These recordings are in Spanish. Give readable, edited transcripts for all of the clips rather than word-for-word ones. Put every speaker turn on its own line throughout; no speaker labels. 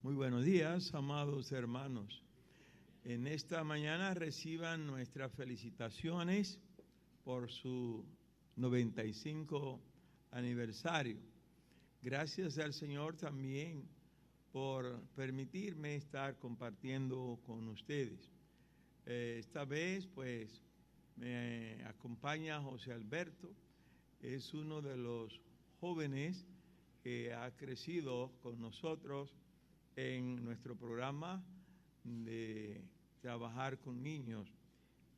Muy buenos días, amados hermanos. En esta mañana reciban nuestras felicitaciones por su 95 aniversario. Gracias al Señor también por permitirme estar compartiendo con ustedes. Esta vez, pues, me acompaña José Alberto. Es uno de los jóvenes que ha crecido con nosotros en nuestro programa de trabajar con niños,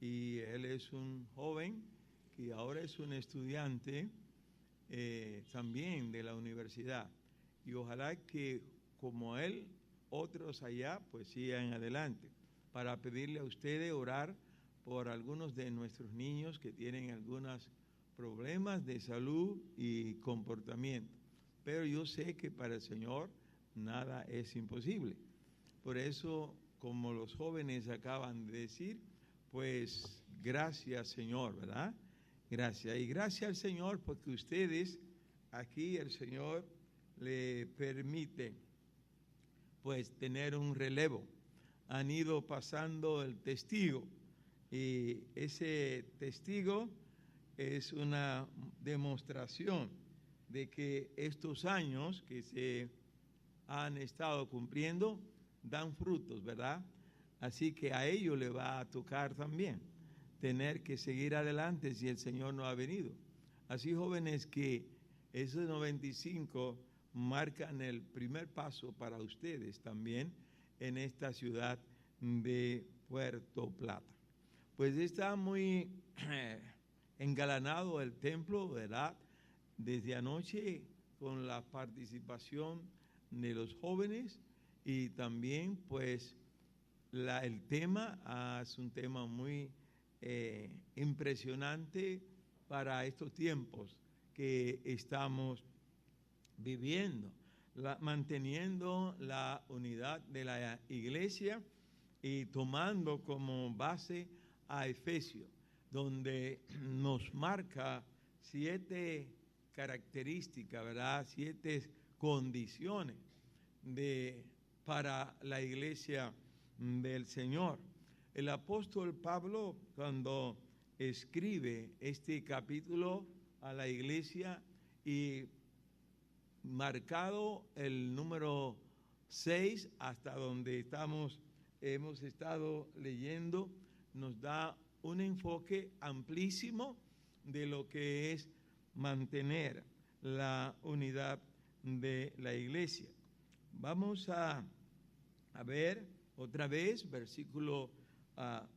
y él es un joven que ahora es un estudiante también de la universidad, y ojalá que como él otros allá pues sigan adelante, para pedirle a ustedes orar por algunos de nuestros niños que tienen algunos problemas de salud y comportamiento, pero yo sé que para el Señor nada es imposible. Por eso, como los jóvenes acaban de decir, pues gracias Señor, ¿verdad? Gracias. Y gracias al Señor porque ustedes, aquí el Señor le permite pues tener un relevo. Han ido pasando el testigo, y ese testigo es una demostración de que estos años que se han estado cumpliendo dan frutos, ¿verdad? Así que a ellos le va a tocar también tener que seguir adelante si el Señor no ha venido. Así, jóvenes, que esos 95 marcan el primer paso para ustedes también en esta ciudad de Puerto Plata. Pues está muy engalanado el templo, ¿verdad? Desde anoche, con la participación de los jóvenes, y también pues el tema es un tema muy impresionante para estos tiempos que estamos viviendo, manteniendo la unidad de la iglesia y tomando como base a Efesios, donde nos marca 7 características, ¿verdad? 7 condiciones para la iglesia del Señor. El apóstol Pablo, cuando escribe este capítulo a la iglesia, y marcado el número 6 hasta donde hemos estado leyendo, nos da un enfoque amplísimo de lo que es mantener la unidad de la iglesia. Vamos a ver otra vez versículo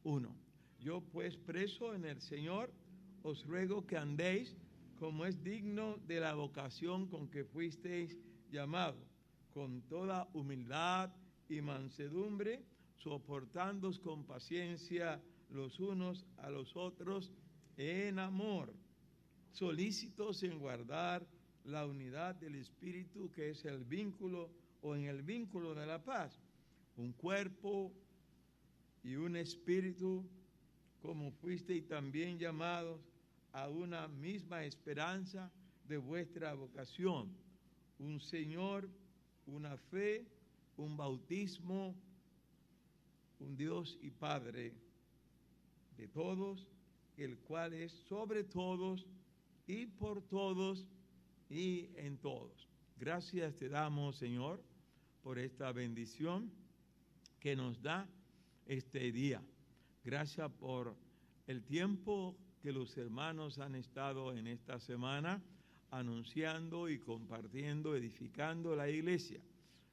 1. Yo pues, preso en el Señor, os ruego que andéis como es digno de la vocación con que fuisteis llamados, con toda humildad y mansedumbre, soportándoos con paciencia los unos a los otros en amor, solícitos en guardar la unidad del Espíritu, que es el vínculo, o en el vínculo de la paz, un cuerpo y un espíritu, como fuisteis también llamados a una misma esperanza de vuestra vocación, un Señor, una fe, un bautismo, un Dios y Padre de todos, el cual es sobre todos y por todos y en todos. Gracias te damos, Señor, por esta bendición que nos da este día. Gracias por el tiempo que los hermanos han estado en esta semana anunciando y compartiendo, edificando la iglesia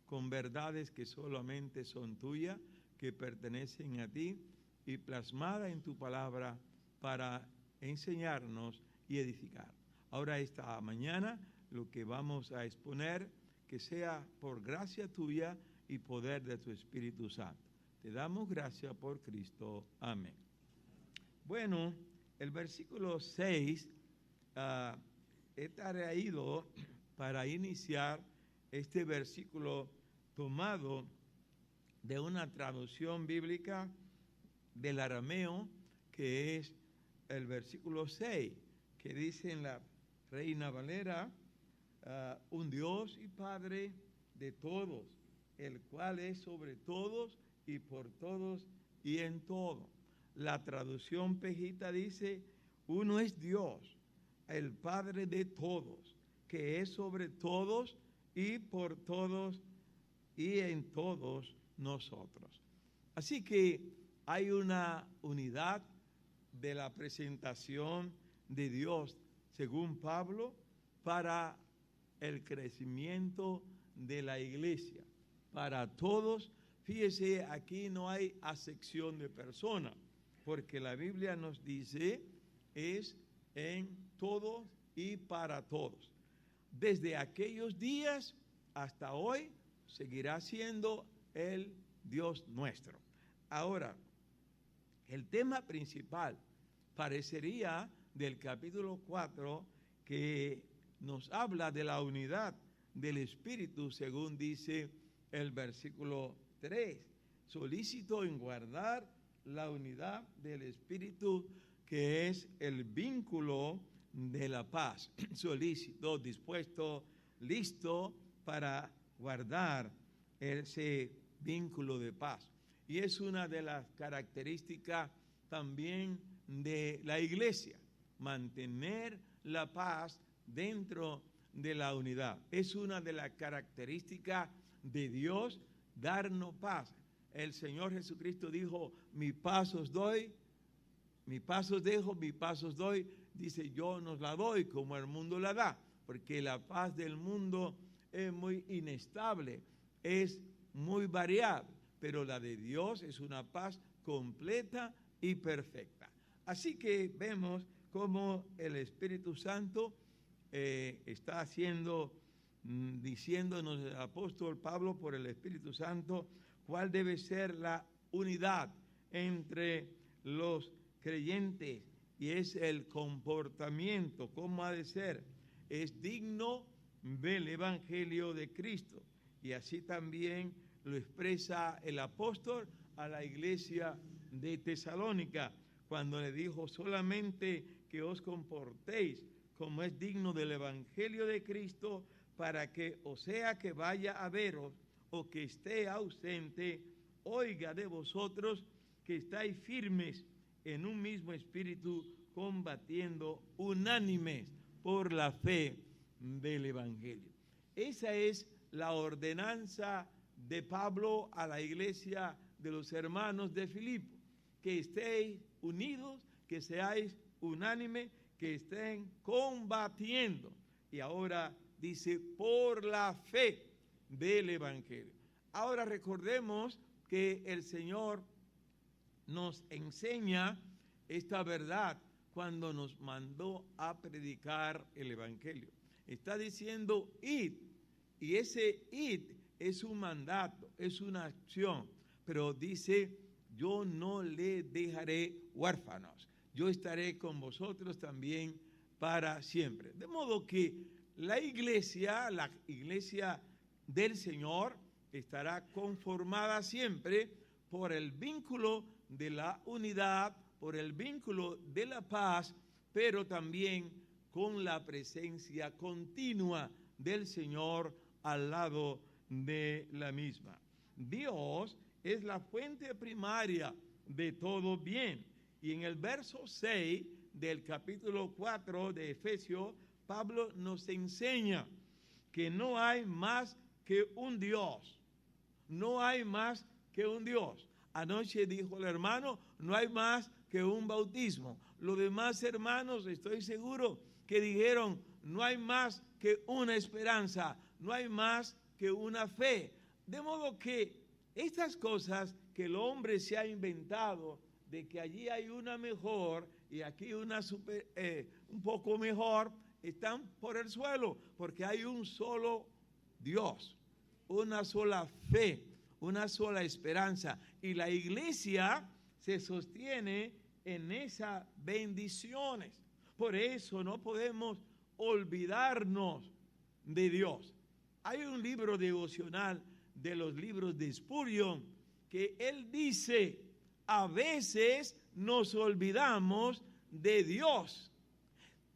con verdades que solamente son tuyas, que pertenecen a ti, y plasmada en tu palabra para enseñarnos y edificar. Ahora, esta mañana, lo que vamos a exponer, que sea por gracia tuya y poder de tu Espíritu Santo. Te damos gracias por Cristo. Amén. Bueno, el versículo 6 he traído para iniciar este versículo tomado de una traducción bíblica del arameo, que es el versículo 6, que dice en la Reina Valera, un Dios y Padre de todos, el cual es sobre todos y por todos y en todo. La traducción pejita dice, uno es Dios, el Padre de todos, que es sobre todos y por todos y en todos nosotros. Así que hay una unidad de la presentación de Dios, según Pablo, para el crecimiento de la iglesia, para todos. Fíjese, aquí no hay acepción de persona, porque la Biblia nos dice, es en todos y para todos. Desde aquellos días hasta hoy, seguirá siendo el Dios nuestro. Ahora, el tema principal parecería del capítulo 4 que nos habla de la unidad del Espíritu, según dice el versículo 3. Solícito en guardar la unidad del Espíritu, que es el vínculo de la paz. Solícito, dispuesto, listo para guardar ese vínculo de paz. Y es una de las características también de la iglesia, mantener la paz dentro de la unidad. Es una de las características de Dios, darnos paz. El Señor Jesucristo dijo, mi paz os doy, mi paz os dejo, mi paz os doy. Dice, yo nos la doy como el mundo la da, porque la paz del mundo es muy inestable, es muy variable, pero la de Dios es una paz completa y perfecta. Así que vemos cómo el Espíritu Santo está haciendo, diciéndonos el apóstol Pablo por el Espíritu Santo, cuál debe ser la unidad entre los creyentes, y es el comportamiento, cómo ha de ser. Es digno del Evangelio de Cristo, y así también lo expresa el apóstol a la iglesia de Tesalónica, cuando le dijo, solamente que os comportéis como es digno del Evangelio de Cristo, para que, o sea que vaya a veros o que esté ausente, oiga de vosotros que estáis firmes en un mismo espíritu, combatiendo unánimes por la fe del Evangelio. Esa es la ordenanza de Pablo a la iglesia de los hermanos de Filipo, que estéis unidos, que seáis unánimes, que estén combatiendo. Y ahora dice, por la fe del Evangelio. Ahora recordemos que el Señor nos enseña esta verdad cuando nos mandó a predicar el Evangelio. Está diciendo, id, y ese id es un mandato, es una acción, pero dice, yo no le dejaré huérfanos, yo estaré con vosotros también para siempre. De modo que la iglesia del Señor estará conformada siempre por el vínculo de la unidad, por el vínculo de la paz, pero también con la presencia continua del Señor al lado de la misma. Dios es la fuente primaria de todo bien. Y en el verso 6 del capítulo 4 de Efesios, Pablo nos enseña que no hay más que un Dios. No hay más que un Dios. Anoche dijo el hermano, no hay más que un bautismo. Los demás hermanos, estoy seguro, que dijeron, no hay más que una esperanza, no hay más que una fe. De modo que estas cosas que el hombre se ha inventado, de que allí hay una mejor y aquí una un poco mejor, están por el suelo, porque hay un solo Dios, una sola fe, una sola esperanza, y la iglesia se sostiene en esas bendiciones. Por eso no podemos olvidarnos de Dios. Hay un libro devocional de los libros de Spurgeon que él dice, a veces nos olvidamos de Dios.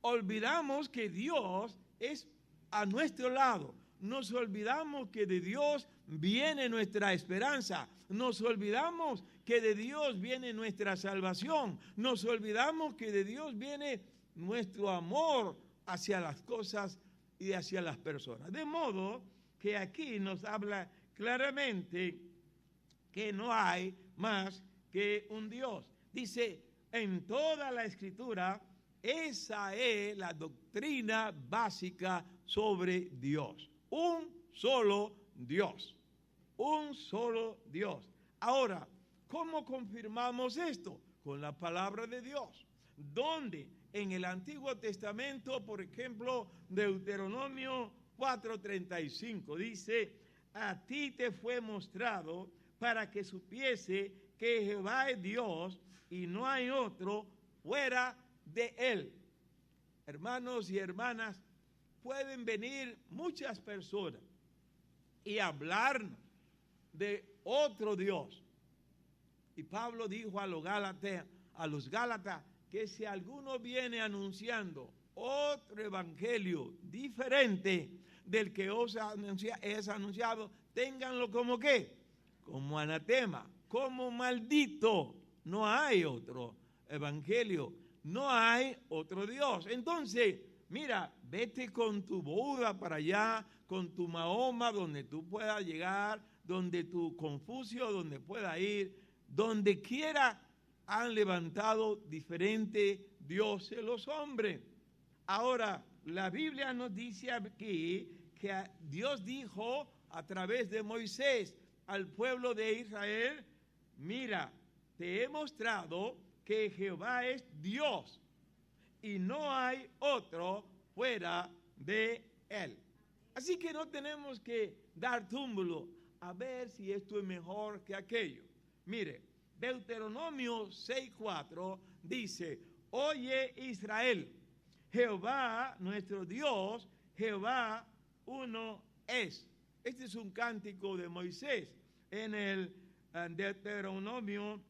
Olvidamos que Dios es a nuestro lado. Nos olvidamos que de Dios viene nuestra esperanza. Nos olvidamos que de Dios viene nuestra salvación. Nos olvidamos que de Dios viene nuestro amor hacia las cosas y hacia las personas. De modo que aquí nos habla claramente que no hay más que un Dios. Dice, en toda la Escritura, esa es la doctrina básica sobre Dios. Un solo Dios. Un solo Dios. Ahora, ¿cómo confirmamos esto? Con la palabra de Dios. ¿Dónde? En el Antiguo Testamento, por ejemplo, Deuteronomio 4:35, dice, a ti te fue mostrado para que supiese que Jehová es Dios y no hay otro fuera de él. Hermanos y hermanas, pueden venir muchas personas y hablarnos de otro Dios. Y Pablo dijo a los Gálatas que si alguno viene anunciando otro evangelio diferente del que es anunciado, ténganlo como ¿qué? Como anatema, como maldito. No hay otro evangelio, no hay otro Dios. Entonces, mira, vete con tu Buda para allá, con tu Mahoma, donde tú puedas llegar, donde tu Confucio, donde pueda ir, donde quiera han levantado diferentes dioses los hombres. Ahora, la Biblia nos dice aquí que Dios dijo a través de Moisés al pueblo de Israel, mira, te he mostrado que Jehová es Dios y no hay otro fuera de él. Así que no tenemos que dar túmulo a ver si esto es mejor que aquello. Mire, Deuteronomio 6:4 dice, oye Israel, Jehová nuestro Dios, Jehová uno es. Este es un cántico de Moisés en el Deuteronomio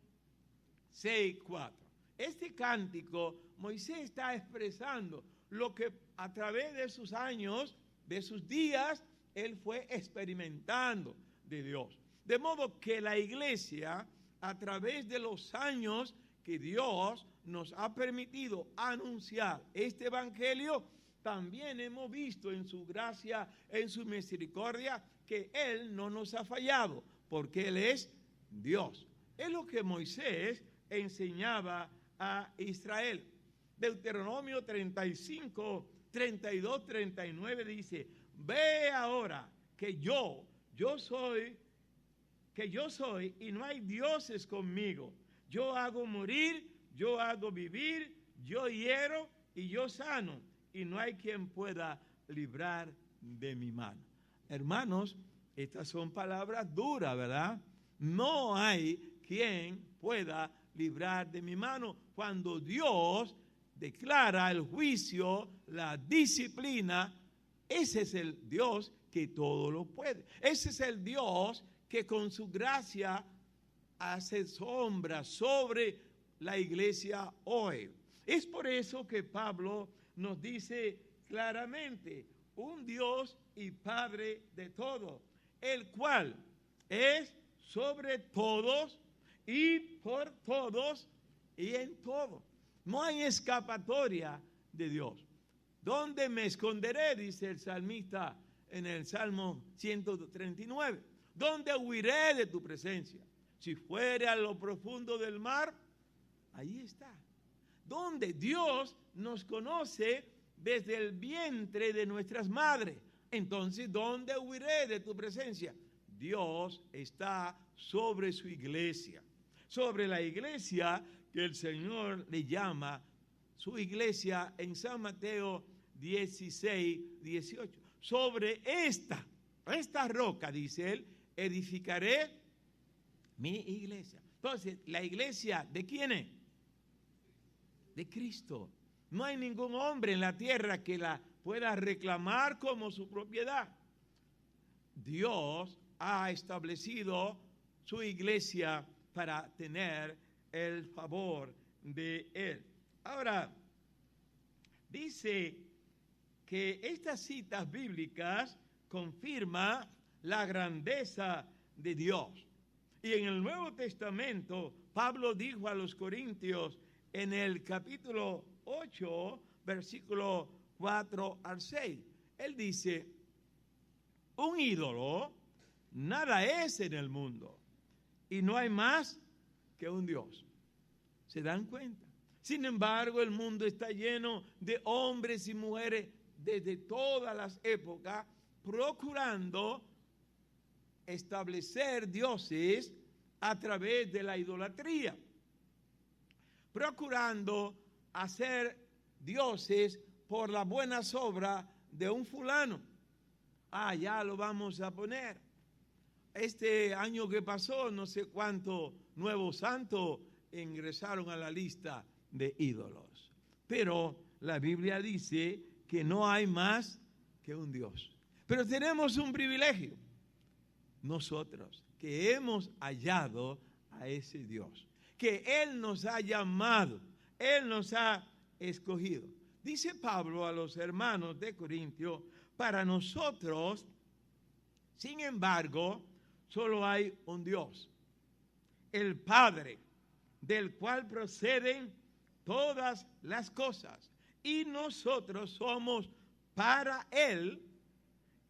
6:4. Este cántico, Moisés está expresando lo que a través de sus años, de sus días, él fue experimentando de Dios. De modo que la iglesia, a través de los años que Dios nos ha permitido anunciar este evangelio, también hemos visto en su gracia, en su misericordia, que Él no nos ha fallado, porque Él es Dios. Es lo que Moisés enseñaba a Israel. Deuteronomio 35, 32, 39 dice, ve ahora que yo soy y no hay dioses conmigo. Yo hago morir, yo hago vivir, yo hiero y yo sano, y no hay quien pueda librar de mi mano. Hermanos, estas son palabras duras, ¿verdad? No hay quien pueda librar de mi mano cuando Dios declara el juicio, la disciplina. Ese es el Dios que todo lo puede. Ese es el Dios que con su gracia hace sombra sobre la iglesia hoy. Es por eso que Pablo nos dice claramente, un Dios y Padre de todo, el cual es sobre todos y por todos y en todo. No hay escapatoria de Dios. ¿Dónde me esconderé? Dice el salmista en el Salmo 139. ¿Dónde huiré de tu presencia? Si fuere a lo profundo del mar, ahí está. Donde Dios nos conoce desde el vientre de nuestras madres. Entonces, ¿dónde huiré de tu presencia? Dios está sobre su iglesia. Sobre la iglesia que el Señor le llama su iglesia en San Mateo 16, 18. Sobre esta roca, dice él, edificaré mi iglesia. Entonces, ¿la iglesia de quién es? De Cristo. No hay ningún hombre en la tierra que la pueda reclamar como su propiedad. Dios ha establecido su iglesia para tener el favor de él. Ahora, dice que estas citas bíblicas confirman la grandeza de Dios. Y en el Nuevo Testamento, Pablo dijo a los Corintios en el capítulo 8, versículo 4 al 6, él dice, un ídolo nada es en el mundo y no hay más que un Dios. ¿Se dan cuenta? Sin embargo, el mundo está lleno de hombres y mujeres desde todas las épocas procurando establecer dioses a través de la idolatría, procurando hacer dioses por las buenas obras de un fulano. Ya lo vamos a poner. Este año que pasó, no sé cuántos nuevos santos ingresaron a la lista de ídolos. Pero la Biblia dice que no hay más que un Dios. Pero tenemos un privilegio, nosotros, que hemos hallado a ese Dios, que Él nos ha llamado, Él nos ha escogido. Dice Pablo a los hermanos de Corintio, para nosotros, sin embargo, solo hay un Dios, el Padre, del cual proceden todas las cosas, y nosotros somos para Él,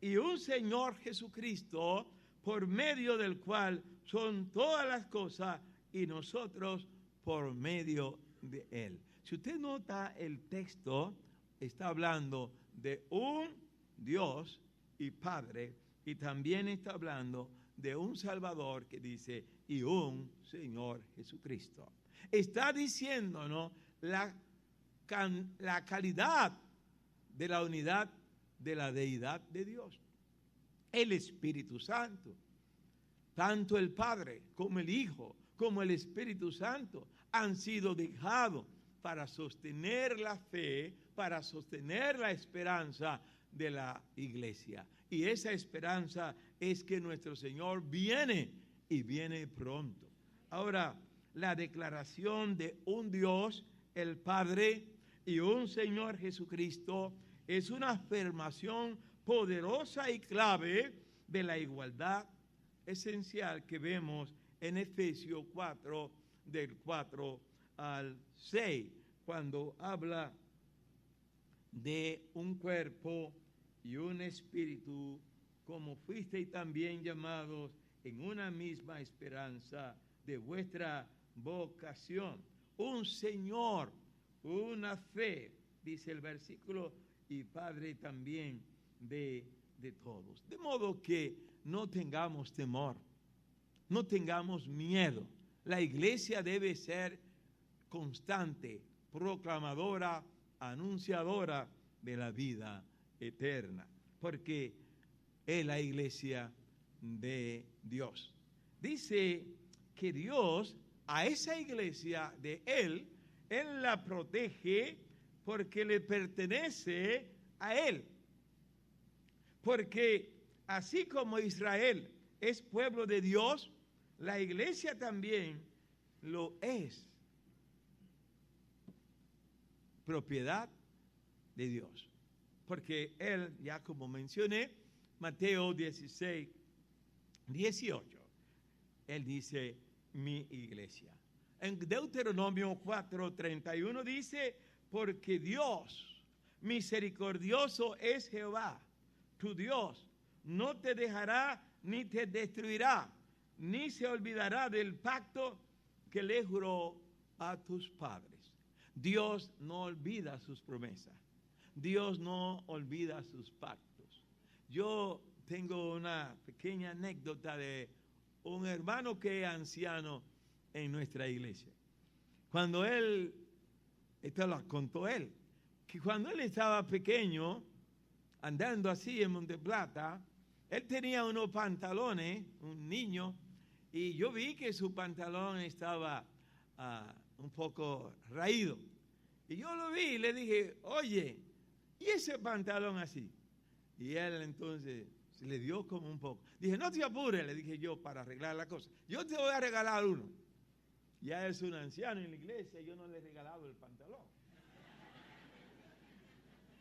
y un Señor Jesucristo, por medio del cual son todas las cosas, y nosotros por medio de Él. Si usted nota, el texto está hablando de un Dios y Padre, y también está hablando de un Salvador que dice, y un Señor Jesucristo. Está diciéndonos la calidad de la unidad de la deidad de Dios. El Espíritu Santo, tanto el Padre como el Hijo, como el Espíritu Santo, han sido dejados para sostener la fe, para sostener la esperanza de la iglesia. Y esa esperanza es que nuestro Señor viene y viene pronto. Ahora, la declaración de un Dios, el Padre, y un Señor Jesucristo es una afirmación poderosa y clave de la igualdad esencial que vemos en Efesios 4, del 4 al 6, cuando habla de un cuerpo y un espíritu, como fuisteis también llamados en una misma esperanza de vuestra vocación. Un Señor, una fe, dice el versículo, y Padre también de todos. De modo que no tengamos temor, no tengamos miedo. La iglesia debe ser constante, proclamadora, anunciadora de la vida eterna, porque es la iglesia de Dios. Dice que Dios a esa iglesia de Él la protege porque le pertenece a Él. Porque así como Israel es pueblo de Dios, la iglesia también lo es. Propiedad de Dios. Porque Él, ya como mencioné, Mateo 16, 18, Él dice, mi iglesia. En Deuteronomio 4, 31 dice, porque Dios misericordioso es Jehová, tu Dios, no te dejará ni te destruirá, ni se olvidará del pacto que le juró a tus padres. Dios no olvida sus promesas. Dios no olvida sus pactos. Yo tengo una pequeña anécdota de un hermano que es anciano en nuestra iglesia. Cuando él, esto lo contó él, que cuando él estaba pequeño, andando así en Monteplata, él tenía unos pantalones, un niño, y yo vi que su pantalón estaba un poco raído. Y yo lo vi y le dije, oye, ¿y ese pantalón así? Y él entonces se le dio como un poco. Dije, no te apures, le dije yo, para arreglar la cosa. Yo te voy a regalar uno. Ya es un anciano en la iglesia, yo no le he regalado el pantalón.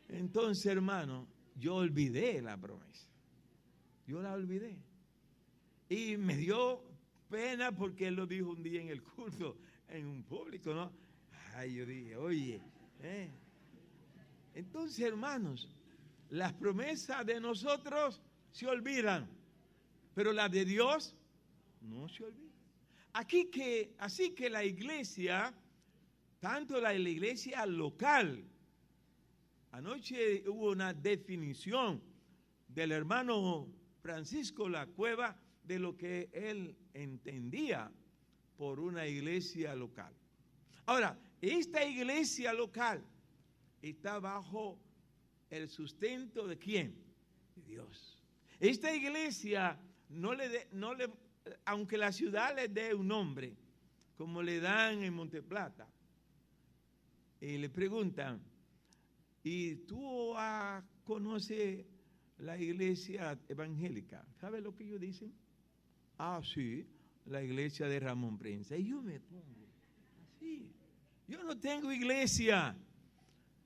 Entonces, hermano, yo olvidé la promesa. Yo la olvidé. Y me dio pena porque él lo dijo un día en el culto, en un público, ¿no? Ay, yo dije, oye, Entonces, hermanos, las promesas de nosotros se olvidan, pero las de Dios no se olvidan. Así que la iglesia, tanto la iglesia local, anoche hubo una definición del hermano Francisco La Cueva de lo que él entendía por una iglesia local. Ahora, esta iglesia local está bajo el sustento ¿de quién? De Dios. Esta iglesia aunque la ciudad le dé un nombre, como le dan en Monteplata, y le preguntan, ¿y tú conoces la iglesia evangélica? ¿Sabes lo que ellos dicen? Ah, sí, la iglesia de Ramón Prensa. Y yo me pongo así. Yo no tengo iglesia.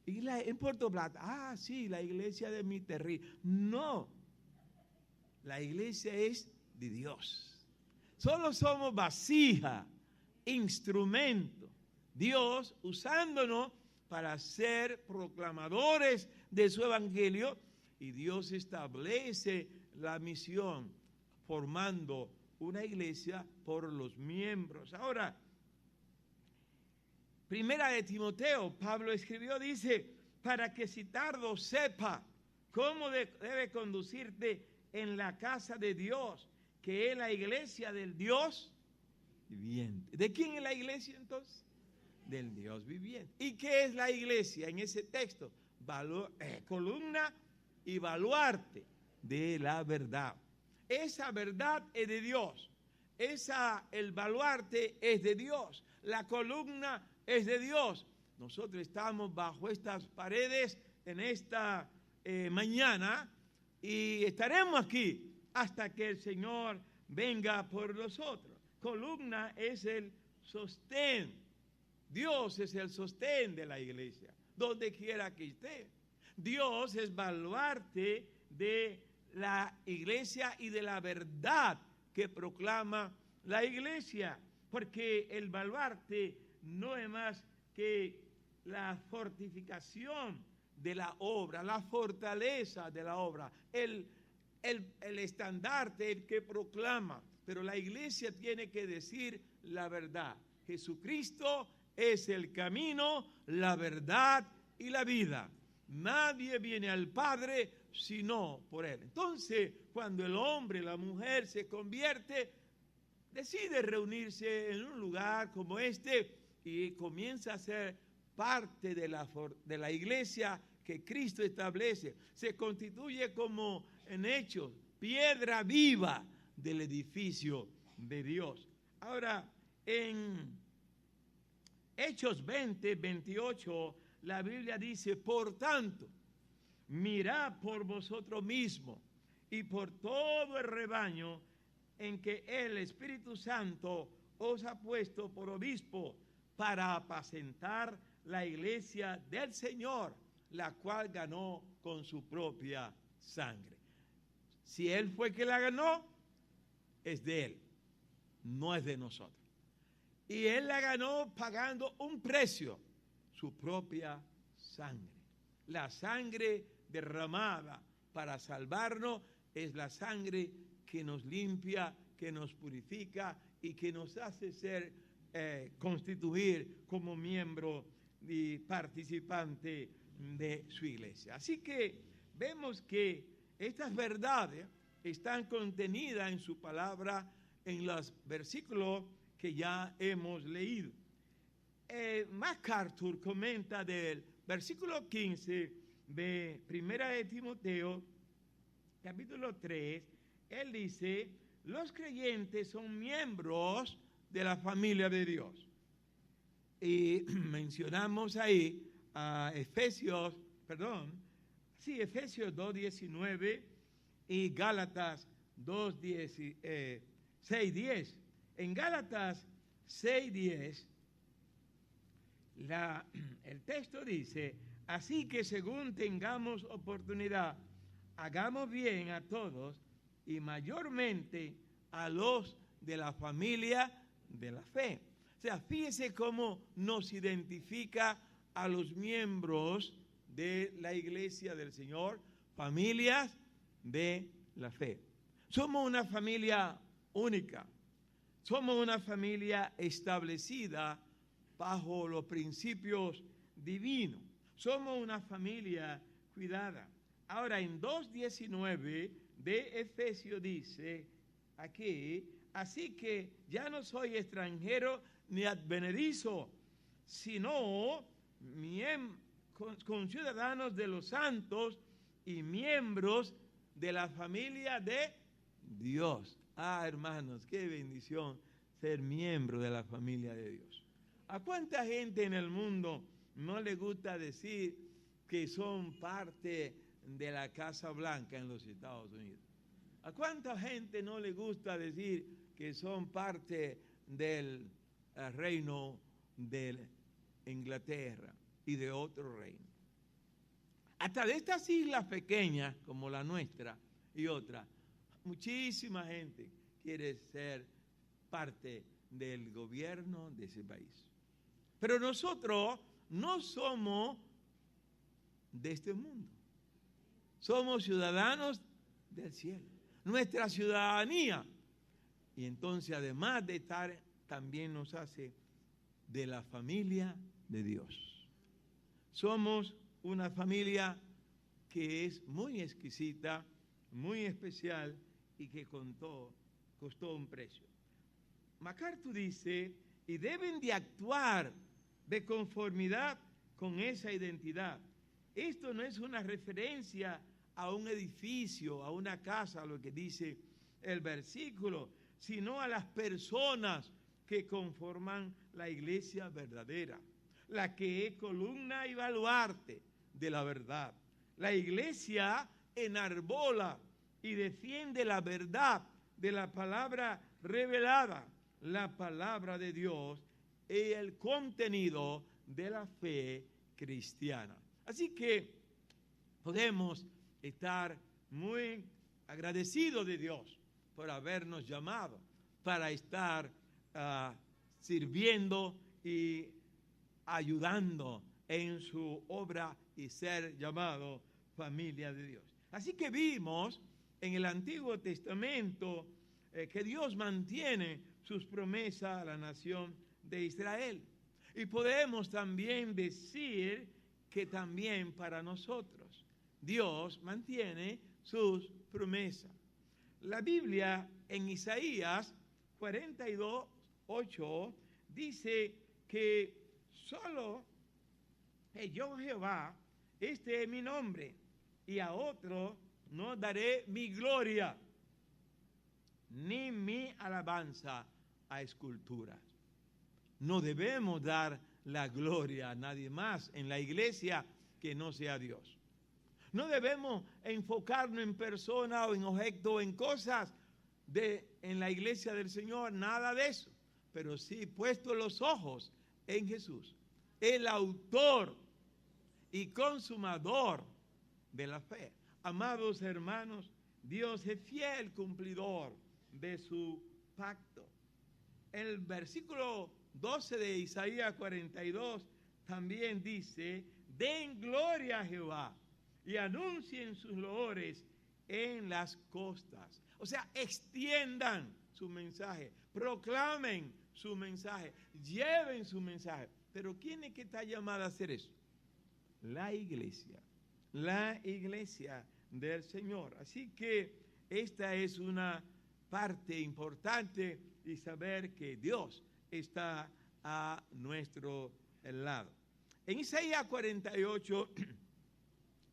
En Puerto Plata, ah, sí, la iglesia de mi territorio. No, la iglesia es de Dios. Solo somos vasija, instrumento. Dios usándonos para ser proclamadores de su evangelio, y Dios establece la misión formando una iglesia por los miembros. Ahora, Primera de Timoteo, Pablo escribió, dice, para que si tardo sepa cómo debe conducirte en la casa de Dios, que es la iglesia del Dios viviente. ¿De quién es la iglesia entonces? Del Dios viviente. ¿Y qué es la iglesia en ese texto? Columna y baluarte de la verdad. Esa verdad es de Dios. El baluarte es de Dios. La columna es de Dios. Nosotros estamos bajo estas paredes en esta mañana y estaremos aquí hasta que el Señor venga por nosotros. Columna es el sostén. Dios es el sostén de la iglesia, donde quiera que esté. Dios es baluarte de la iglesia y de la verdad que proclama la iglesia, porque el baluarte no es más que la fortificación de la obra, la fortaleza de la obra, el estandarte, el que proclama. Pero la iglesia tiene que decir la verdad. Jesucristo es el camino, la verdad y la vida. Nadie viene al Padre sino por Él. Entonces, cuando el hombre, la mujer se convierte, decide reunirse en un lugar como este y comienza a ser parte de la iglesia que Cristo establece. Se constituye como en Hechos, piedra viva del edificio de Dios. Ahora, en Hechos 20, 28, la Biblia dice, por tanto, mirad por vosotros mismos y por todo el rebaño en que el Espíritu Santo os ha puesto por obispo para apacentar la iglesia del Señor, la cual ganó con su propia sangre. Si Él fue que la ganó, es de Él, no es de nosotros. Y Él la ganó pagando un precio, su propia sangre. La sangre derramada para salvarnos es la sangre que nos limpia, que nos purifica y que nos hace constituir como miembro y participante de su iglesia. Así que vemos que estas verdades están contenidas en su palabra en los versículos que ya hemos leído. MacArthur comenta del versículo 15 de Primera de Timoteo, capítulo 3, él dice, los creyentes son miembros de la familia de Dios. Y mencionamos ahí a Efesios 2:19 y Gálatas 6:10. En Gálatas 6:10, el texto dice, así que según tengamos oportunidad, hagamos bien a todos, y mayormente a los de la familia de la fe. O sea, fíjese cómo nos identifica a los miembros de la iglesia del Señor, familias de la fe. Somos una familia única, somos una familia establecida bajo los principios divinos, somos una familia cuidada. Ahora, en 2:19 de Efesios dice aquí, así que ya no soy extranjero ni advenedizo, sino conciudadanos de los santos y miembros de la familia de Dios. Ah, hermanos, qué bendición ser miembro de la familia de Dios. ¿A cuánta gente en el mundo no le gusta decir que son parte de la Casa Blanca en los Estados Unidos? ¿A cuánta gente no le gusta decir que son parte del reino de Inglaterra y de otro reino? Hasta de estas islas pequeñas como la nuestra y otras, muchísima gente quiere ser parte del gobierno de ese país. Pero nosotros no somos de este mundo. Somos ciudadanos del cielo. Nuestra ciudadanía. Y entonces, además de estar, también nos hace de la familia de Dios. Somos una familia que es muy exquisita, muy especial y que costó un precio. MacArthur dice, y deben de actuar de conformidad con esa identidad. Esto no es una referencia a un edificio, a una casa, lo que dice el versículo, sino a las personas que conforman la iglesia verdadera, la que es columna y baluarte de la verdad. La iglesia enarbola y defiende la verdad de la palabra revelada, la palabra de Dios y el contenido de la fe cristiana. Así que podemos estar muy agradecidos de Dios por habernos llamado para estar sirviendo y ayudando en su obra y ser llamado familia de Dios. Así que vimos en el Antiguo Testamento que Dios mantiene sus promesas a la nación de Israel. Y podemos también decir que también para nosotros Dios mantiene sus promesas. La Biblia en Isaías 42:8 dice que solo yo Jehová, este es mi nombre, y a otro no daré mi gloria, ni mi alabanza a esculturas. No debemos dar la gloria a nadie más en la iglesia que no sea Dios. No debemos enfocarnos en personas o en objetos o en cosas en la iglesia del Señor, nada de eso. Pero sí puesto los ojos en Jesús, el autor y consumador de la fe. Amados hermanos, Dios es fiel cumplidor de su pacto. El versículo 12 de Isaías 42 también dice, den gloria a Jehová y anuncien sus loores en las costas. O sea, extiendan su mensaje, proclamen su mensaje, lleven su mensaje. Pero ¿quién es que está llamada a hacer eso? La iglesia del Señor. Así que esta es una parte importante y saber que Dios está a nuestro lado. En Isaías 48,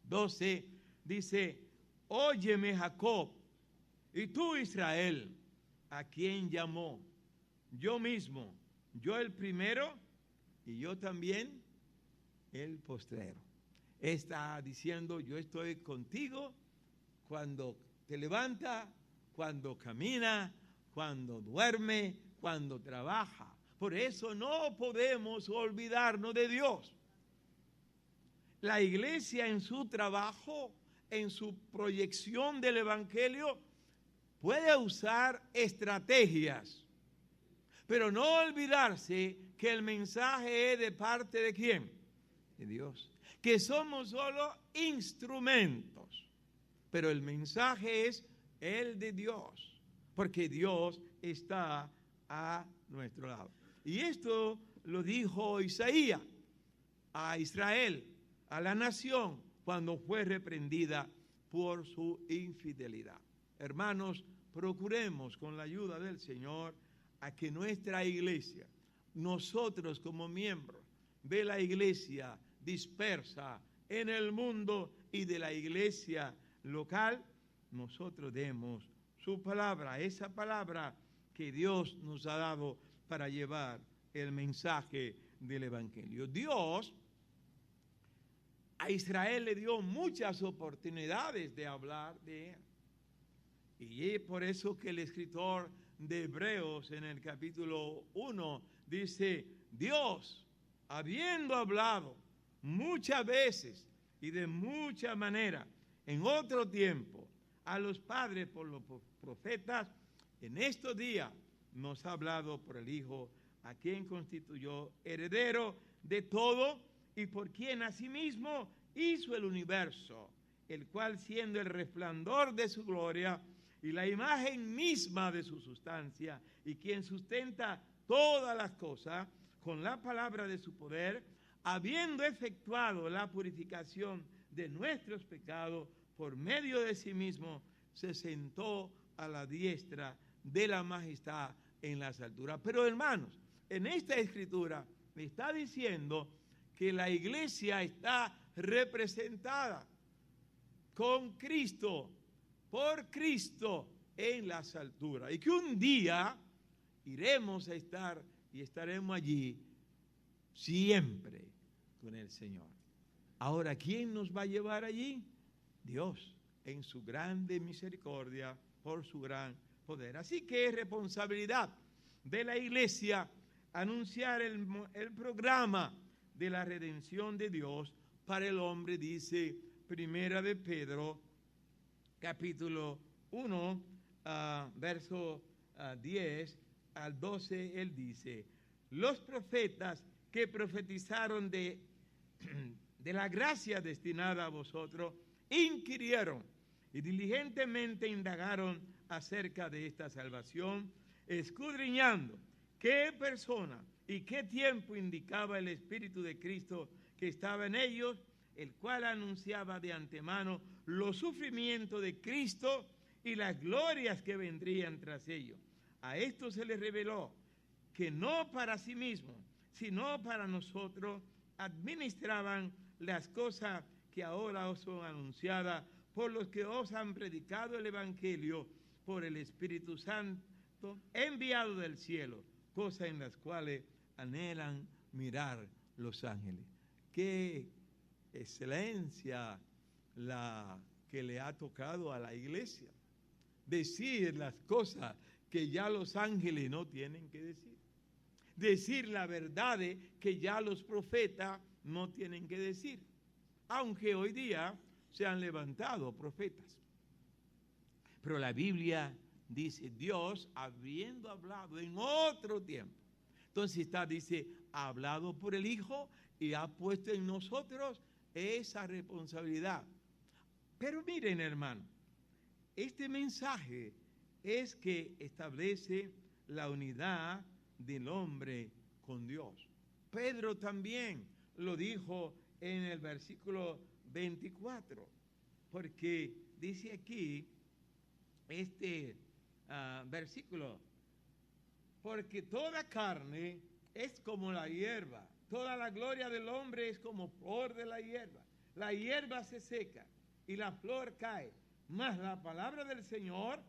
12 dice, óyeme Jacob, y tú Israel, ¿a quién llamó? Yo mismo, yo el primero y yo también el postrero. Está diciendo, yo estoy contigo cuando te levanta, cuando camina, cuando duerme, cuando trabaja. Por eso no podemos olvidarnos de Dios. La iglesia en su trabajo, en su proyección del evangelio, puede usar estrategias, pero no olvidarse que el mensaje es de parte de ¿quién? De Dios. Que somos solo instrumentos, pero el mensaje es el de Dios, porque Dios está a nuestro lado. Y esto lo dijo Isaías a Israel, a la nación, cuando fue reprendida por su infidelidad. Hermanos, procuremos con la ayuda del Señor a que nuestra iglesia, nosotros como miembros de la iglesia dispersa en el mundo y de la iglesia local, nosotros demos su palabra, esa palabra que Dios nos ha dado para llevar el mensaje del Evangelio. Dios a Israel le dio muchas oportunidades de hablar de él. Y es por eso que el escritor de Hebreos en el capítulo 1 dice, Dios, habiendo hablado muchas veces y de mucha manera en otro tiempo a los padres por los profetas, en estos días nos ha hablado por el Hijo, a quien constituyó heredero de todo y por quien asimismo hizo el universo, el cual siendo el resplandor de su gloria y la imagen misma de su sustancia, y quien sustenta todas las cosas con la palabra de su poder, habiendo efectuado la purificación de nuestros pecados por medio de sí mismo, se sentó a la diestra de la majestad en las alturas. Pero hermanos, en esta escritura me está diciendo que la iglesia está representada con Cristo, por Cristo en las alturas, y que un día iremos a estar y estaremos allí siempre con el Señor. Ahora, ¿quién nos va a llevar allí? Dios, en su grande misericordia, por su gran poder. Así que es responsabilidad de la iglesia anunciar el programa de la redención de Dios para el hombre, dice Primera de Pedro, capítulo 1, verso 10 al 12, él dice, los profetas que profetizaron de la gracia destinada a vosotros, inquirieron y diligentemente indagaron acerca de esta salvación, escudriñando qué persona y qué tiempo indicaba el Espíritu de Cristo que estaba en ellos, el cual anunciaba de antemano los sufrimientos de Cristo y las glorias que vendrían tras ellos. A esto se les reveló que no para sí mismos, sino para nosotros, administraban las cosas que ahora os son anunciadas por los que os han predicado el Evangelio por el Espíritu Santo enviado del cielo, cosas en las cuales anhelan mirar los ángeles. Qué excelencia la que le ha tocado a la iglesia, decir las cosas que ya los ángeles no tienen que decir, decir la verdad que ya los profetas no tienen que decir, aunque hoy día se han levantado profetas. Pero la Biblia dice, Dios habiendo hablado en otro tiempo, entonces dice, ha hablado por el Hijo y ha puesto en nosotros esa responsabilidad. Pero miren, hermano, este mensaje es que establece la unidad del hombre con Dios. Pedro también lo dijo en el versículo 24, porque dice aquí este versículo, porque toda carne es como la hierba, toda la gloria del hombre es como flor de la hierba se seca y la flor cae, mas la palabra del Señor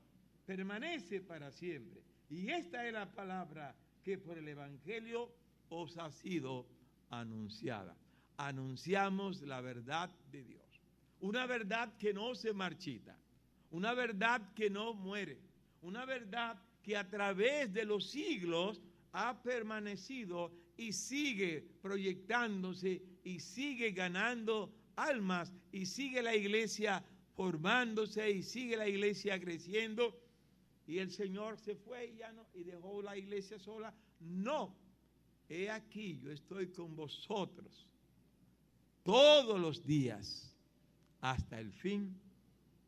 permanece para siempre. Y esta es la palabra que por el Evangelio os ha sido anunciada. Anunciamos la verdad de Dios, una verdad que no se marchita, una verdad que no muere, una verdad que a través de los siglos ha permanecido y sigue proyectándose y sigue ganando almas y sigue la iglesia formándose y sigue la iglesia creciendo y el Señor se fue y ya no, y dejó la iglesia sola. No, he aquí, yo estoy con vosotros todos los días hasta el fin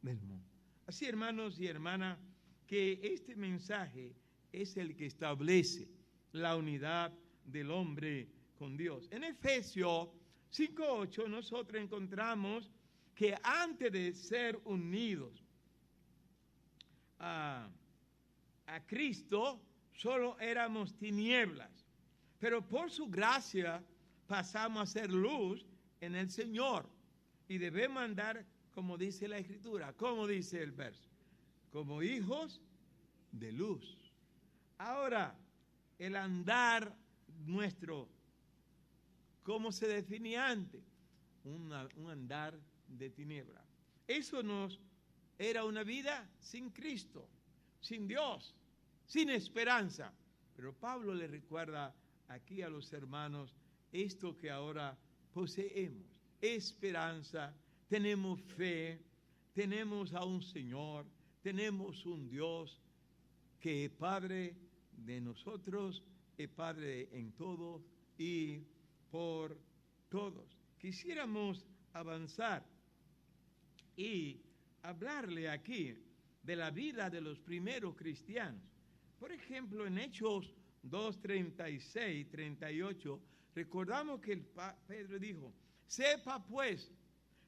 del mundo. Así, hermanos y hermanas, que este mensaje es el que establece la unidad del hombre con Dios. En Efesios 5:8 nosotros encontramos que antes de ser unidos a Cristo, solo éramos tinieblas, pero por su gracia pasamos a ser luz en el Señor y debemos andar como dice la Escritura, como dice el verso, como hijos de luz. Ahora, el andar nuestro, ¿cómo se definía antes? Un andar de tiniebla. Eso era una vida sin Cristo, sin Dios, sin esperanza. Pero Pablo le recuerda aquí a los hermanos esto que ahora poseemos: esperanza, tenemos fe, tenemos a un Señor, tenemos un Dios que es Padre de nosotros, es Padre en todos y por todos. Quisiéramos avanzar y hablarle aquí de la vida de los primeros cristianos. Por ejemplo, en Hechos 2:36, 38, recordamos que Pedro dijo: sepa pues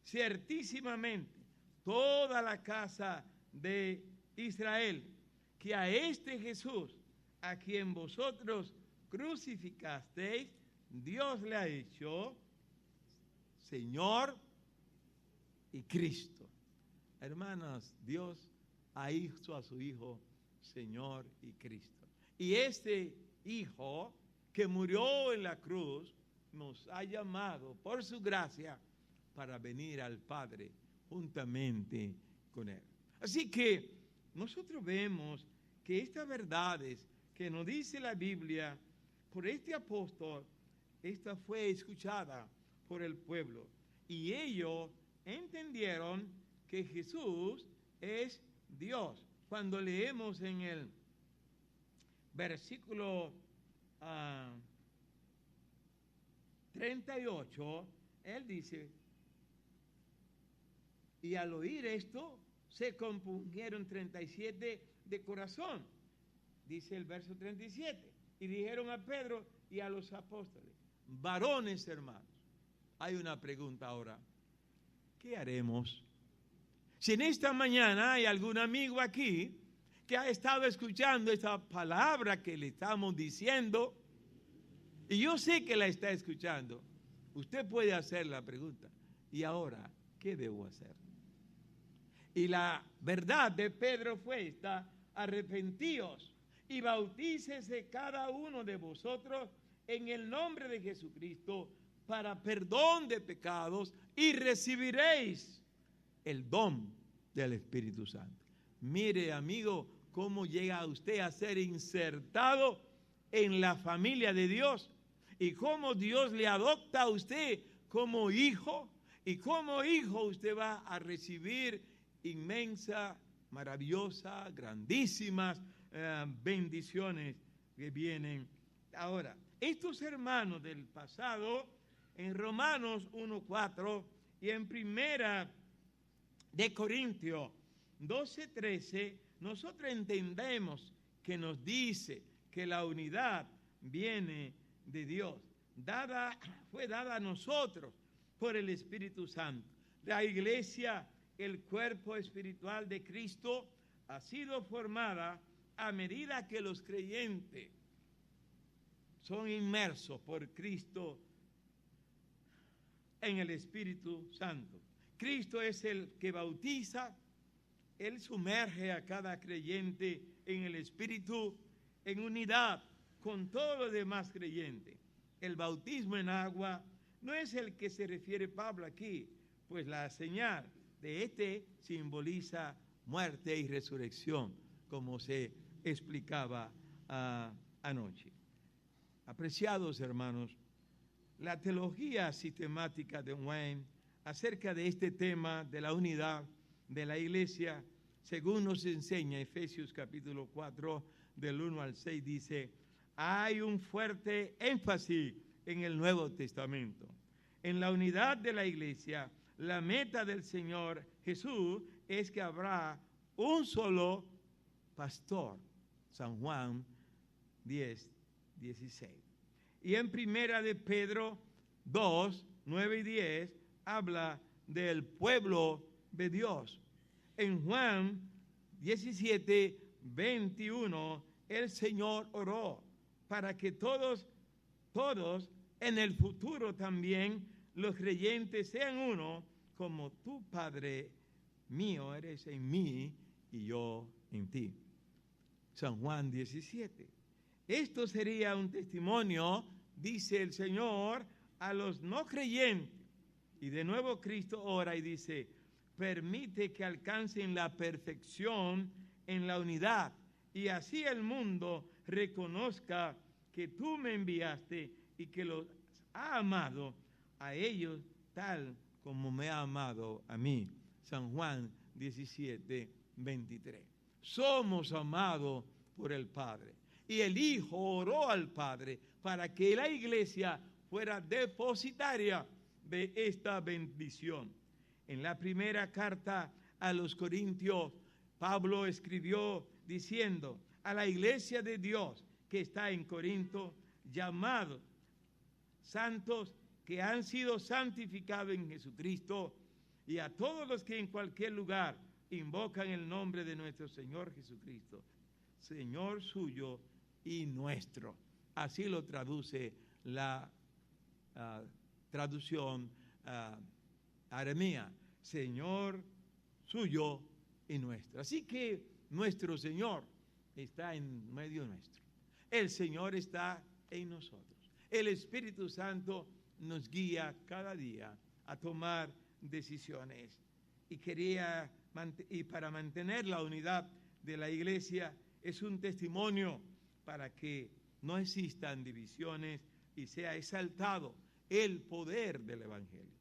ciertísimamente toda la casa de Israel que a este Jesús, a quien vosotros crucificasteis, Dios le ha hecho Señor y Cristo. Hermanas, Dios ha hecho a su Hijo Señor y Cristo. Y este Hijo que murió en la cruz nos ha llamado por su gracia para venir al Padre juntamente con Él. Así que nosotros vemos que estas verdades que nos dice la Biblia por este apóstol, esta fue escuchada por el pueblo. Y ellos entendieron que Jesús es Dios. Cuando leemos en el versículo 38, él dice: y al oír esto, se compungieron 37 de corazón, dice el verso 37, y dijeron a Pedro y a los apóstoles: varones hermanos. Hay una pregunta ahora: ¿qué haremos? Si en esta mañana hay algún amigo aquí que ha estado escuchando esta palabra que le estamos diciendo, y yo sé que la está escuchando, usted puede hacer la pregunta: ¿y ahora qué debo hacer? Y la verdad de Pedro fue esta: arrepentíos y bautícese cada uno de vosotros en el nombre de Jesucristo para perdón de pecados y recibiréis el don del Espíritu Santo. Mire, amigo, cómo llega usted a ser insertado en la familia de Dios y cómo Dios le adopta a usted como hijo, y como hijo usted va a recibir inmensa, maravillosa, grandísimas bendiciones que vienen ahora. Estos hermanos del pasado, en Romanos 1:4 y en Primera de Corintios 12:13, nosotros entendemos que nos dice que la unidad viene de Dios, fue dada a nosotros por el Espíritu Santo. La iglesia, el cuerpo espiritual de Cristo, ha sido formada a medida que los creyentes son inmersos por Cristo en el Espíritu Santo. Cristo es el que bautiza, Él sumerge a cada creyente en el Espíritu en unidad con todos los demás creyentes. El bautismo en agua no es el que se refiere Pablo aquí, pues la señal de este simboliza muerte y resurrección, como se explicaba anoche. Apreciados hermanos, la teología sistemática de Wayne acerca de este tema de la unidad de la iglesia según nos enseña Efesios capítulo 4, del 1 al 6, dice, hay un fuerte énfasis en el Nuevo Testamento. En la unidad de la iglesia, la meta del Señor Jesús es que habrá un solo pastor. San Juan 10, 16. Y en primera de Pedro 2, 9 y 10, habla del pueblo de Dios. En Juan 17, 21, el Señor oró para que todos en el futuro también los creyentes sean uno, como tú, Padre mío, eres en mí y yo en ti. San Juan 17. Esto sería un testimonio, dice el Señor, a los no creyentes. Y de nuevo Cristo ora y dice, permite que alcancen la perfección en la unidad, y así el mundo reconozca que tú me enviaste y que los ha amado a ellos tal como me ha amado a mí. San Juan 17, 23. Somos amados por el Padre. Y el Hijo oró al Padre para que la iglesia fuera depositaria de esta bendición. En la primera carta a los Corintios, Pablo escribió diciendo, a la iglesia de Dios que está en Corinto, llamados santos que han sido santificados en Jesucristo, y a todos los que en cualquier lugar invocan el nombre de nuestro Señor Jesucristo, Señor suyo y nuestro. Así lo traduce la traducción aramea, Señor suyo y nuestro. Así que nuestro Señor está en medio nuestro. El Señor está en nosotros. El Espíritu Santo nos guía cada día a tomar decisiones. Y para mantener la unidad de la iglesia es un testimonio para que no existan divisiones y sea exaltado el poder del Evangelio.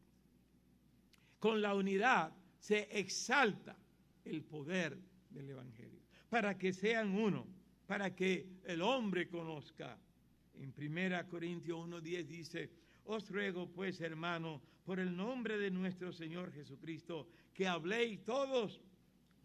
Con la unidad se exalta el poder del Evangelio, para que sean uno, para que el hombre conozca. En 1 Corintios 1:10 dice, os ruego pues, hermano, por el nombre de nuestro Señor Jesucristo, que habléis todos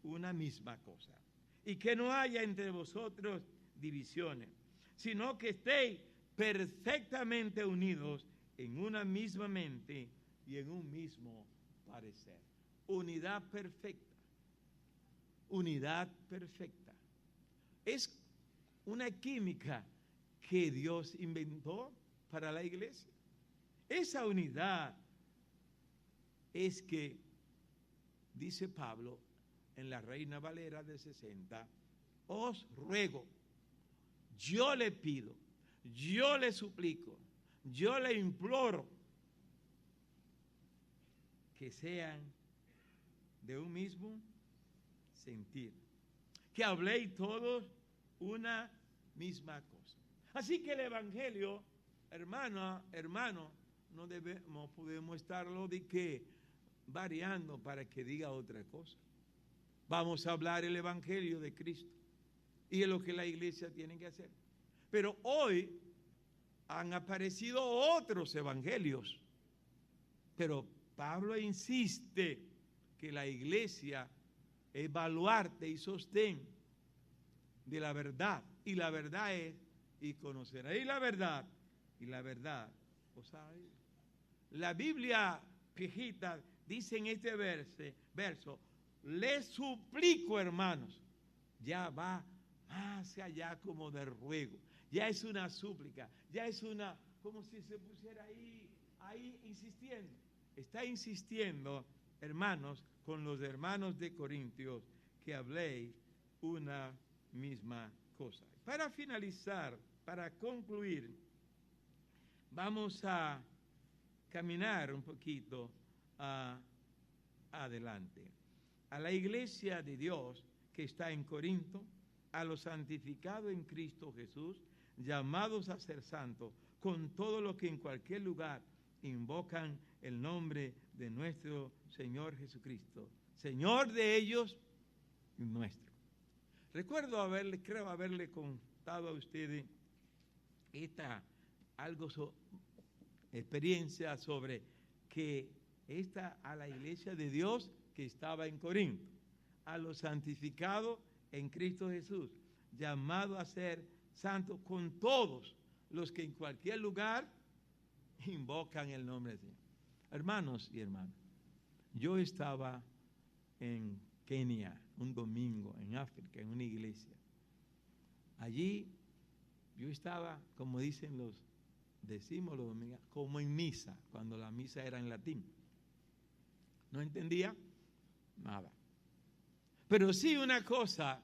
una misma cosa, y que no haya entre vosotros divisiones, sino que estéis perfectamente unidos en una misma mente y en un mismo parecer. Unidad perfecta. Unidad perfecta. Es una química que Dios inventó para la iglesia. Esa unidad es que, dice Pablo en la Reina Valera de 60, os ruego, yo le pido, yo le suplico, yo le imploro que sean de un mismo sentir, que habléis todos una misma cosa. Así que el Evangelio, hermano, no podemos estarlo de que variando para que diga otra cosa. Vamos a hablar el Evangelio de Cristo y es lo que la iglesia tiene que hacer. Pero hoy han aparecido otros evangelios, pero Pablo insiste que la iglesia es baluarte y sostén de la verdad, y la verdad es, y conoceréis la verdad, y la verdad os hará libre. La Biblia viejita dice en este verso, les suplico, hermanos, ya va más allá como de ruego, ya es una súplica, ya es una, como si se pusiera ahí insistiendo. Está insistiendo, hermanos, con los hermanos de Corintios, que habléis una misma cosa. Para finalizar, para concluir, vamos a caminar un poquito adelante. A la iglesia de Dios que está en Corinto, a los santificados en Cristo Jesús, llamados a ser santos, con todo lo que en cualquier lugar invocan el nombre de nuestro Señor Jesucristo, Señor de ellos nuestro. Creo haberle contado a ustedes experiencia sobre que a la iglesia de Dios que estaba en Corinto, a los santificados en Cristo Jesús, llamados a ser santos con todos los que en cualquier lugar invocan el nombre de Dios. Hermanos y hermanas, yo estaba en Kenia un domingo, en África, en una iglesia. Allí yo estaba, como decimos los domingos, como en misa, cuando la misa era en latín. No entendía nada. Pero sí una cosa,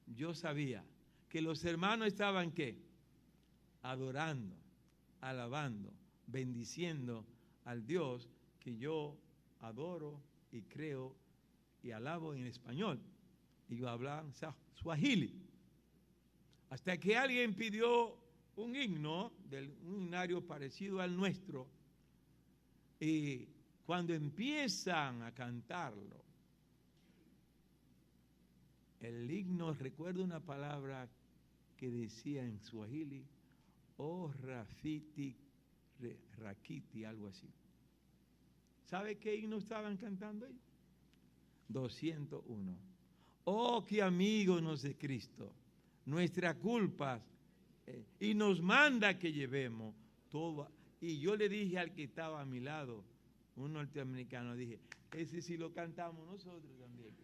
yo sabía, que los hermanos estaban, ¿qué? Adorando, alabando, bendiciendo al Dios que yo adoro y creo y alabo en español. Y yo hablaba swahili. Hasta que alguien pidió un himno, un himnario parecido al nuestro, y cuando empiezan a cantarlo, el himno, recuerdo una palabra que decía en swahili, oh Rafiti Rakiti, algo así. ¿Sabe qué himno estaban cantando ahí? 201. Oh, qué amigo nos es Cristo, nuestras culpas, y nos manda que llevemos todo. Y yo le dije al que estaba a mi lado, un norteamericano, dije, ese sí lo cantamos nosotros también.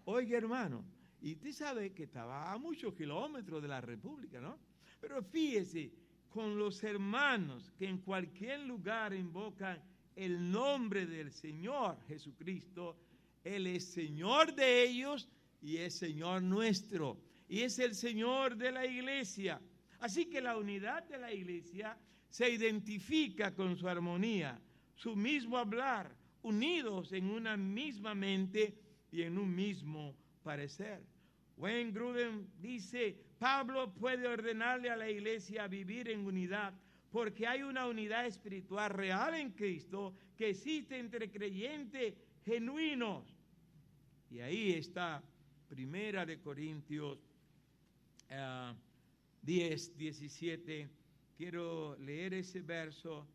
Oiga, hermano, y usted sabe que estaba a muchos kilómetros de la República, ¿no? Pero fíjese, con los hermanos que en cualquier lugar invocan el nombre del Señor Jesucristo, Él es Señor de ellos y es Señor nuestro. Y es el Señor de la iglesia. Así que la unidad de la iglesia se identifica con su armonía, su mismo hablar, unidos en una misma mente y en un mismo parecer. Wayne Grudem dice, Pablo puede ordenarle a la iglesia vivir en unidad porque hay una unidad espiritual real en Cristo que existe entre creyentes genuinos. Y ahí está Primera de Corintios 10, 17. Quiero leer ese verso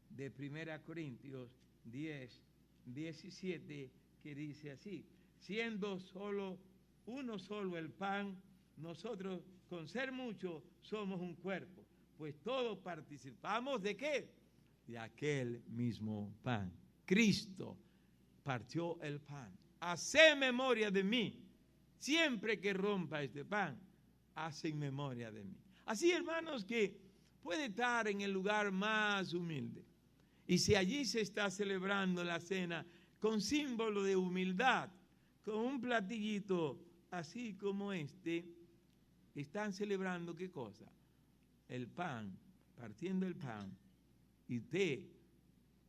de Primera Corintios 10, 17, que dice así: siendo uno solo el pan, nosotros con ser muchos somos un cuerpo, pues todos participamos ¿de qué? De aquel mismo pan. Cristo partió el pan. Haced memoria de mí. Siempre que rompa este pan, hacen memoria de mí. Así, hermanos, que puede estar en el lugar más humilde. Y si allí se está celebrando la cena con símbolo de humildad, con un platillito así como están celebrando ¿qué cosa? El pan, partiendo el pan, y usted,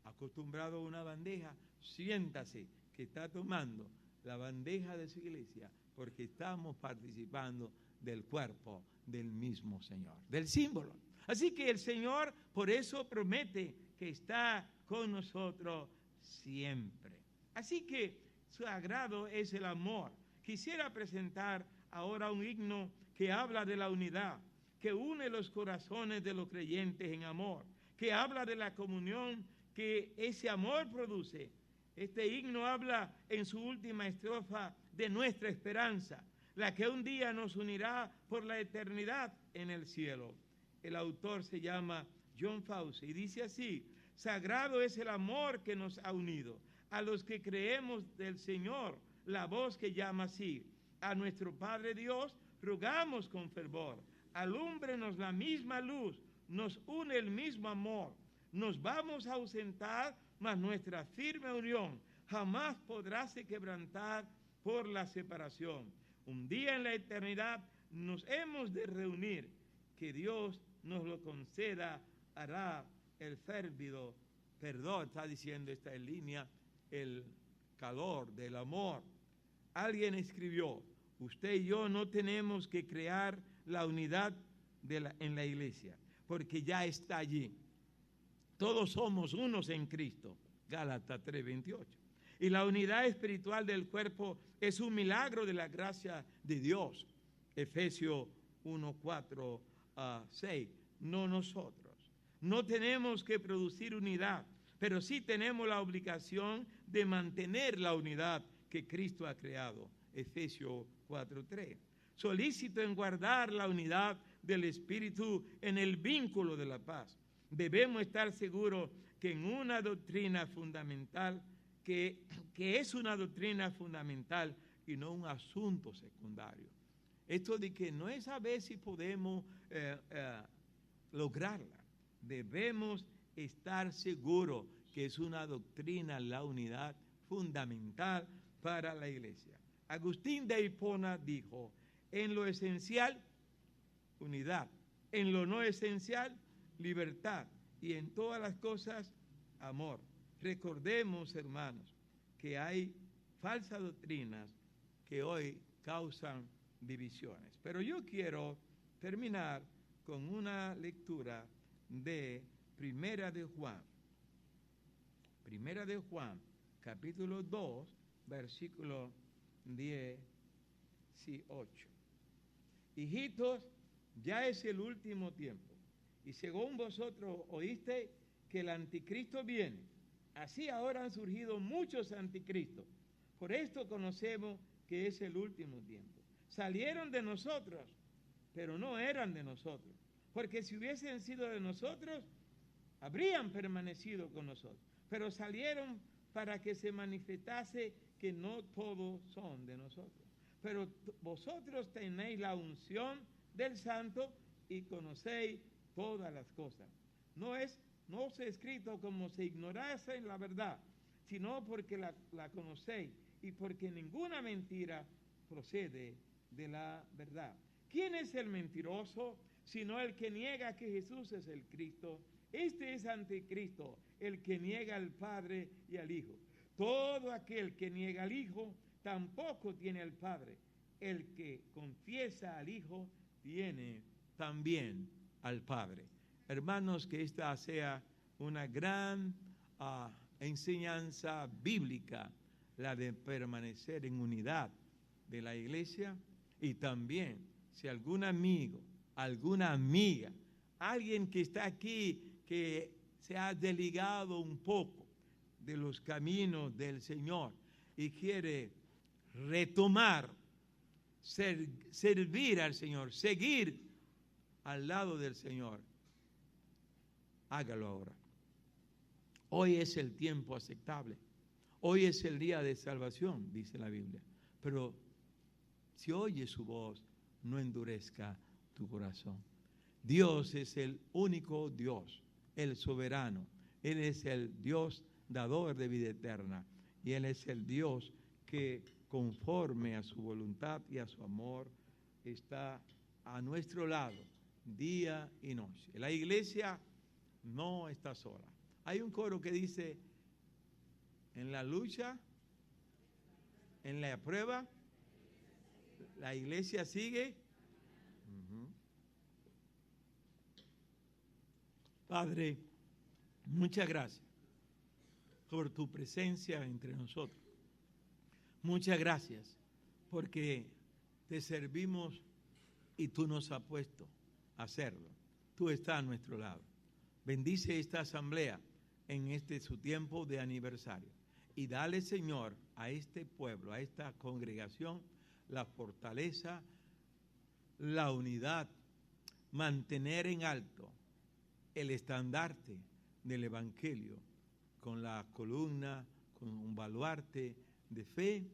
acostumbrado a una bandeja, siéntase que está tomando la bandeja de su iglesia, porque estamos participando del cuerpo del mismo Señor, del símbolo. Así que el Señor por eso promete que está con nosotros siempre. Así que sagrado es el amor. Quisiera presentar ahora un himno que habla de la unidad, que une los corazones de los creyentes en amor, que habla de la comunión que ese amor produce. Este himno habla en su última estrofa de nuestra esperanza, la que un día nos unirá por la eternidad en el cielo. El autor se llama John Fauci y dice así: sagrado es el amor que nos ha unido, a los que creemos del Señor, la voz que llama así. A nuestro Padre Dios rogamos con fervor, alúmbrenos la misma luz, nos une el mismo amor. Nos vamos a ausentar, mas nuestra firme unión jamás podrá se quebrantar por la separación. Un día en la eternidad nos hemos de reunir, que Dios nos lo conceda, hará el férvido perdón. Está diciendo esta en línea, el calor del amor. Alguien escribió: usted y yo no tenemos que crear la unidad en la iglesia, porque ya está allí. Todos somos unos en Cristo. Gálatas 3:28. Y la unidad espiritual del cuerpo es un milagro de la gracia de Dios. Efesios 1, 4, 6. No nosotros. No tenemos que producir unidad, pero sí tenemos la obligación de mantener la unidad que Cristo ha creado. Efesios 4, 3. Solícito en guardar la unidad del Espíritu en el vínculo de la paz. Debemos estar seguros que en una doctrina fundamental, que es una doctrina fundamental y no un asunto secundario. Esto de que no es saber si podemos lograrla. Debemos estar seguros que es una doctrina, la unidad fundamental para la iglesia. Agustín de Hipona dijo, en lo esencial, unidad, en lo no esencial, libertad, y en todas las cosas, amor. Recordemos, hermanos, que hay falsas doctrinas que hoy causan divisiones. Pero yo quiero terminar con una lectura de Primera de Juan. Primera de Juan, capítulo 2, versículo 18. Hijitos, ya es el último tiempo, y según vosotros oíste que el anticristo viene, así ahora han surgido muchos anticristos. Por esto conocemos que es el último tiempo. Salieron de nosotros, pero no eran de nosotros, porque si hubiesen sido de nosotros, habrían permanecido con nosotros. Pero salieron para que se manifestase que no todos son de nosotros. Pero vosotros tenéis la unción del Santo y conocéis todas las cosas. No os he escrito como si ignorasen la verdad, sino porque la conocéis y porque ninguna mentira procede de la verdad. ¿Quién es el mentiroso? Sino el que niega que Jesús es el Cristo. Este es anticristo, el que niega al Padre y al Hijo. Todo aquel que niega al Hijo tampoco tiene al Padre. El que confiesa al Hijo tiene también al Padre. Hermanos, que esta sea una gran enseñanza bíblica, la de permanecer en unidad de la iglesia. Y también, si algún amigo, alguna amiga, alguien que está aquí, que se ha desligado un poco de los caminos del Señor y quiere retomar, servir al Señor, seguir al lado del Señor, hágalo ahora. Hoy es el tiempo aceptable. Hoy es el día de salvación, dice la Biblia. Pero si oyes su voz, no endurezca tu corazón. Dios es el único Dios, el soberano. Él es el Dios dador de vida eterna. Y Él es el Dios que, conforme a su voluntad y a su amor, está a nuestro lado día y noche. La iglesia no está sola. Hay un coro que dice, en la lucha, en la prueba, la iglesia sigue. Padre, muchas gracias por tu presencia entre nosotros. Muchas gracias porque te servimos y tú nos has puesto a hacerlo. Tú estás a nuestro lado. Bendice esta asamblea en este su tiempo de aniversario y dale, Señor, a este pueblo, a esta congregación, la fortaleza, la unidad, mantener en alto el estandarte del Evangelio con la columna, con un baluarte de fe,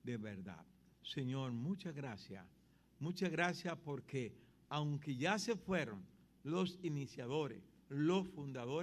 de verdad. Señor, muchas gracias porque aunque ya se fueron los iniciadores, los fundadores,